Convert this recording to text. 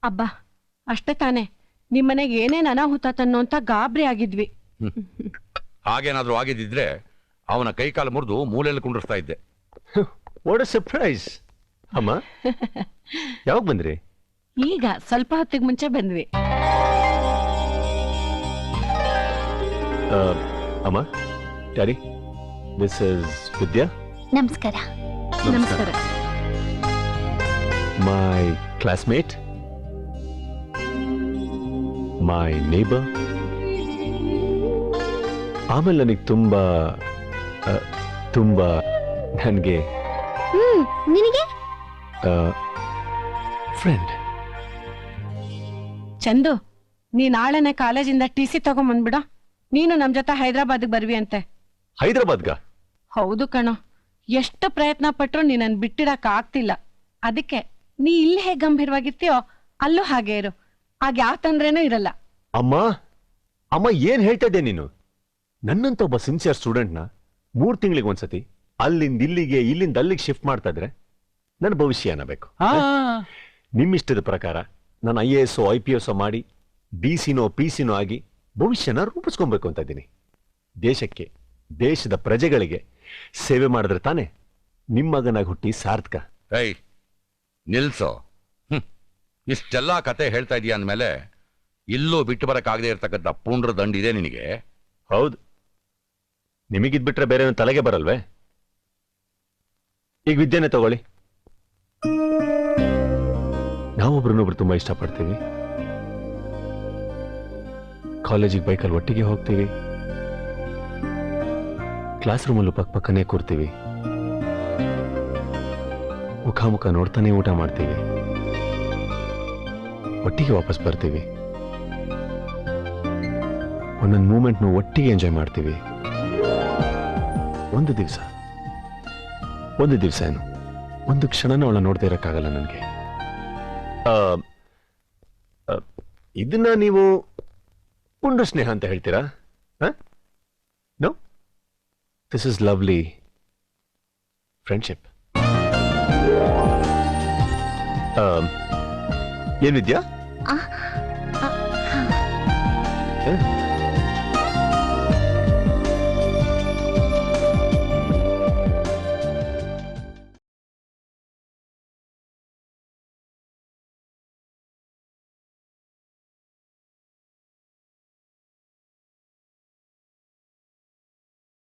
ಅಬ್ಬಾ ಅಷ್ಟೇ ತಾನೆ ನಿಮ್ಮನೆಗೆ ಏನೇನ್ ಅನಾಹುತ ತನ್ನೋ ಅಂತ ಗಾಬರಿ ಆಗಿದ್ವಿ. ಹಾಗೇನಾದ್ರೂ ಆಗಿದ್ದಿದ್ರೆ ಅವನ ಕೈಕಾಲು ಮುರಿದು ಮೂಲೆಯಲ್ಲಿ ಕುಂಡಿಸ್ತಾ ಇದ್ದೆ. What a surprise. ಅಮ್ಮ ಯಾವಾಗ ಬಂದ್ರಿ? ಈಗ ಸ್ವಲ್ಪ ಹೊತ್ತಿಗೆ ಮುಂಚೆ ಬಂದ್ವಿ. ಅಮ್ಮ ಯಾರಿ? ದಿಸ್ ಇಸ್ ವಿದ್ಯಾ. ನಮಸ್ಕಾರ. ನಮಸ್ಕಾರ. ಮೈ ಕ್ಲಾಸ್ಮೇಟ್, ಮೈ ನೇಬರ್. ಆಮೇಲೆ ನನಗೆ ತುಂಬಾ ತುಂಬಾ ನನಗೆ ನಿನಗೆ ಫ್ರೆಂಡ್. ಚಂದು ನೀ ನಾಳೆನೆ ಕಾಲೇಜಿಂದ ಟಿ ಸಿ ತಗೊಂಬಂದ್ಬಿಡ. ನೀನು ನಮ್ ಜೊತೆ ಹೈದರಾಬಾದ್ಗೆ ಬರ್ವಿ ಅಂತೆ. ಹೈದರಾಬಾದ್ಗ? ಹೌದು ಕಣೋ, ಎಷ್ಟು ಪ್ರಯತ್ನ ಪಟ್ರು ನೀನನ್ ಬಿಟ್ಟಿಡಕ್ ಆಗ್ತಿಲ್ಲ. ಅದಕ್ಕೆ ನೀ ಇಲ್ಲಿ ಹೇಗೆ ಗಂಭೀರವಾಗಿರ್ತೀಯೋ ಅಲ್ಲೂ ಹಾಗೆ ಇರು. ಆಗ ಯಾವ ತೊಂದ್ರೆನೂ ಇರಲ್ಲ. ಅಮ್ಮ ಅಮ್ಮ ಏನ್ ಹೇಳ್ತಾ ಇದ್ದೆ ನೀನು? ನನ್ನಂತ ಒಬ್ಬ ಸಿನ್ಸಿಯರ್ ಸ್ಟೂಡೆಂಟ್ನ 3 ತಿಂಗಳಿಗೆ ಒಂದ್ಸತಿ ಅಲ್ಲಿಂದ ಇಲ್ಲಿಗೆ ಇಲ್ಲಿಂದ ಅಲ್ಲಿಗೆ ಶಿಫ್ಟ್ ಮಾಡ್ತಾ ಇದ್ರೆ ನನ್ನ ಭವಿಷ್ಯ ಏನಾಗಬೇಕು? ನಿಮ್ಮಿಷ್ಟದ ಪ್ರಕಾರ ನಾನು IAS IPS ಮಾಡಿ DC PC ಆಗಿ ಭವಿಷ್ಯನ ರೂಪಿಸ್ಕೊಬೇಕು ಅಂತ ಇದ್ದೀನಿ. ದೇಶಕ್ಕೆ, ದೇಶದ ಪ್ರಜೆಗಳಿಗೆ ಸೇವೆ ಮಾಡಿದ್ರೆ ತಾನೆ ನಿಮ್ಮ ಮಗನಾಗಿ ಹುಟ್ಟಿ ಸಾರ್ಥಕ. ಏಯ್ ನಿಲ್ಸೋ. ಇಷ್ಟೆಲ್ಲ ಕತೆ ಹೇಳ್ತಾ ಇದೀಯ ಅಂದ್ಮೇಲೆ ಇಲ್ಲೂ ಬಿಟ್ಟು ಬರಕ್ಕಾಗದೆ ಇರ್ತಕ್ಕಂಥ ಪುಂಡ್ರ ದಂಡಿದೆ ನಿನಗೆ. ಹೌದು, ನಿಮಗಿದ್ಬಿಟ್ರೆ ಬೇರೆ ತಲೆಗೆ ಬರಲ್ವೇ? ಈಗ ವಿದ್ಯೆನೆ ತಗೊಳ್ಳಿ. ನಾವೊಬ್ರನ್ನೊಬ್ರು ತುಂಬಾ ಇಷ್ಟಪಡ್ತೀವಿ. ಕಾಲೇಜಿಗೆ ಬೈಕಲ್ಲಿ ಒಟ್ಟಿಗೆ ಹೋಗ್ತೀವಿ, ಕ್ಲಾಸ್ ರೂಮಲ್ಲೂ ಪಕ್ಕನೇ ಕೂರ್ತೀವಿ, ಮುಖಾಮುಖ ನೋಡ್ತಾನೆ ಊಟ ಮಾಡ್ತೀವಿ, ಒಟ್ಟಿಗೆ ವಾಪಸ್ ಬರ್ತೀವಿ, ಒಂದೊಂದು ಮೂಮೆಂಟ್ನು ಒಟ್ಟಿಗೆ ಎಂಜಾಯ್ ಮಾಡ್ತೀವಿ. ಒಂದು ದಿವಸ ಏನು ಒಂದು ಕ್ಷಣನೂ ಅವಳ ನೋಡ್ತಾ ಇರಕ್ಕಾಗಲ್ಲ ನನಗೆ. ಇದನ್ನ ನೀವು ಪುಂಡು ಸ್ನೇಹ ಅಂತ ಹೇಳ್ತೀರಾ? No, this is lovely friendship. ಏನ್ ವಿದ್ಯಾ?